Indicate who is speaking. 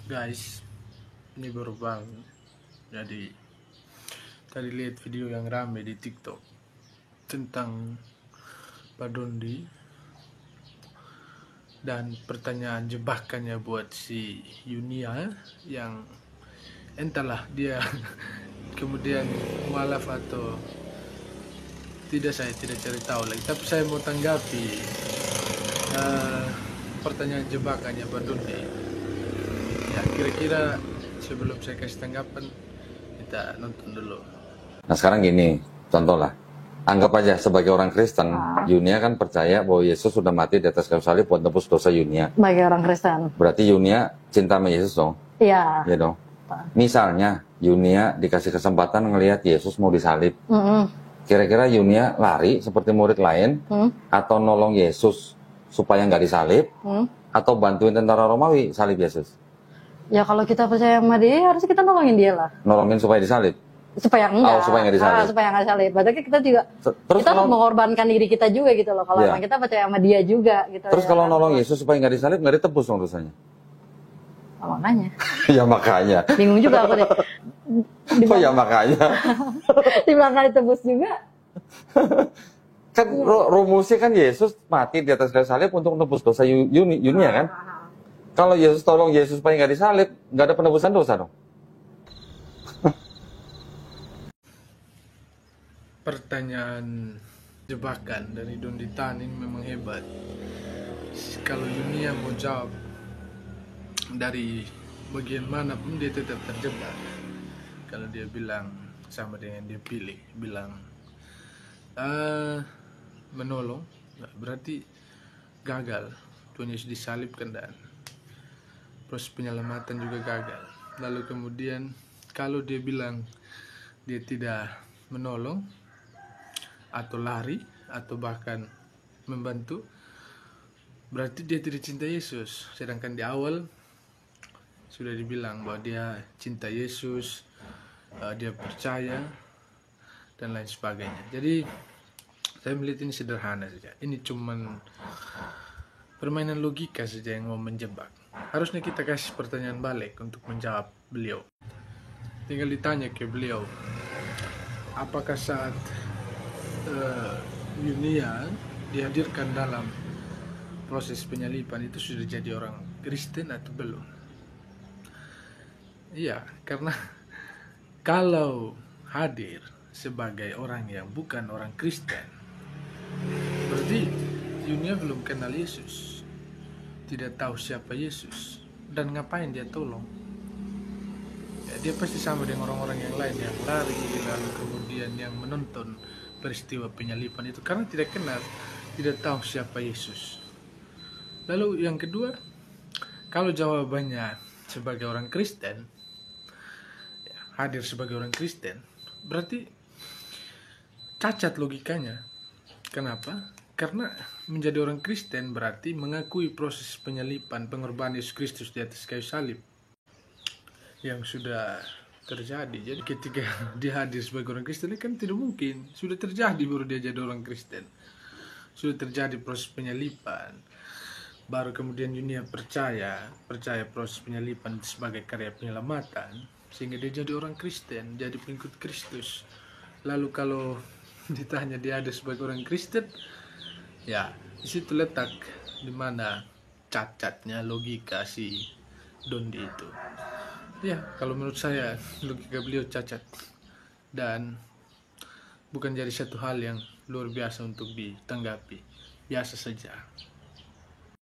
Speaker 1: Guys, ini baru bangun. Jadi tadi lihat video yang rame di TikTok tentang Pak Dondi dan pertanyaan jebakannya buat si Yunia yang entahlah dia kemudian mualaf atau tidak, saya tidak cari tahu lagi, tapi saya mau tanggapi pertanyaan jebakannya Pak Dondi. Ya, kira-kira sebelum saya kasih tanggapan, kita nonton dulu.
Speaker 2: Nah sekarang gini, contoh lah. Anggap aja sebagai orang Kristen, Yunia kan percaya bahwa Yesus sudah mati di atas kayu salib buat nebus dosa Yunia.
Speaker 3: Sebagai orang Kristen.
Speaker 2: Berarti Yunia cinta sama Yesus dong?
Speaker 3: Iya.
Speaker 2: Iya dong. Misalnya Yunia dikasih kesempatan ngelihat Yesus mau disalib. Kira-kira Yunia lari seperti murid lain, atau nolong Yesus supaya nggak disalib, atau bantuin tentara Romawi salib Yesus?
Speaker 3: Ya kalau kita percaya sama dia, harus kita nolongin dia lah.
Speaker 2: Nolongin supaya disalib?
Speaker 3: Supaya enggak.
Speaker 2: Oh, supaya nggak disalib.
Speaker 3: Supaya nggak disalib. Berarti kita juga,
Speaker 2: terus
Speaker 3: kita harus mengorbankan diri kita juga gitu loh. Kalau
Speaker 2: ya,
Speaker 3: emang kita percaya sama dia juga gitu.
Speaker 2: Terus
Speaker 3: ya,
Speaker 2: kalau nolong Yesus supaya nggak disalib, nggak ditebus dong dosanya?
Speaker 3: Oh, makanya.
Speaker 2: Ya makanya.
Speaker 3: Bingung juga aku deh.
Speaker 2: Oh ya makanya.
Speaker 3: Di belakang ditebus juga.
Speaker 2: Kan rumusnya kan Yesus mati di atas kayu salib untuk menebus dosa Yunia kan? Kalau Yesus tolong Yesus supaya nggak disalib, nggak ada penebusan dosa dong.
Speaker 1: Pertanyaan jebakan dari Dondi Tan ini memang hebat. Kalau Yunia mau jawab dari bagian mana pun, dia tetap terjebak. Kalau dia bilang sama dengan dia pilih, bilang menolong, berarti gagal. Tuhan Yesus disalibkan dan proses penyelamatan juga gagal. Lalu kemudian kalau dia bilang dia tidak menolong atau lari atau bahkan membantu, berarti dia tidak cinta Yesus. Sedangkan di awal sudah dibilang bahwa dia cinta Yesus, dia percaya dan lain sebagainya. Jadi saya melihat ini sederhana saja. Ini cuman permainan logika saja yang mau menjebak. Harusnya kita kasih pertanyaan balik untuk menjawab beliau. Tinggal ditanya ke beliau, apakah saat Yunia dihadirkan dalam proses penyaliban itu sudah jadi orang Kristen atau belum? Iya, karena kalau hadir sebagai orang yang bukan orang Kristen, berarti Yunia belum kenal Yesus, tidak tahu siapa Yesus, dan ngapain dia tolong? Ya, dia pasti sama dengan orang-orang yang lain yang lari, lalu kemudian yang menonton peristiwa penyaliban itu karena tidak kenal, tidak tahu siapa Yesus. Lalu yang kedua, kalau jawabannya sebagai orang Kristen, ya, hadir sebagai orang Kristen, berarti cacat logikanya. Kenapa? Karena menjadi orang Kristen berarti mengakui proses penyaliban, pengorbanan Yesus Kristus di atas kayu salib yang sudah terjadi. Jadi ketika dia hadir sebagai orang Kristen, kan tidak mungkin sudah terjadi baru dia jadi orang Kristen. Sudah terjadi proses penyaliban, baru kemudian Yunia percaya proses penyaliban sebagai karya penyelamatan, sehingga dia jadi orang Kristen, jadi pengikut Kristus. Lalu kalau ditanya dia ada sebagai orang Kristen, ya di situ letak dimana cacatnya logika si Dondi itu. Ya, kalau menurut saya logika beliau cacat dan bukan jadi satu hal yang luar biasa untuk ditanggapi, biasa saja.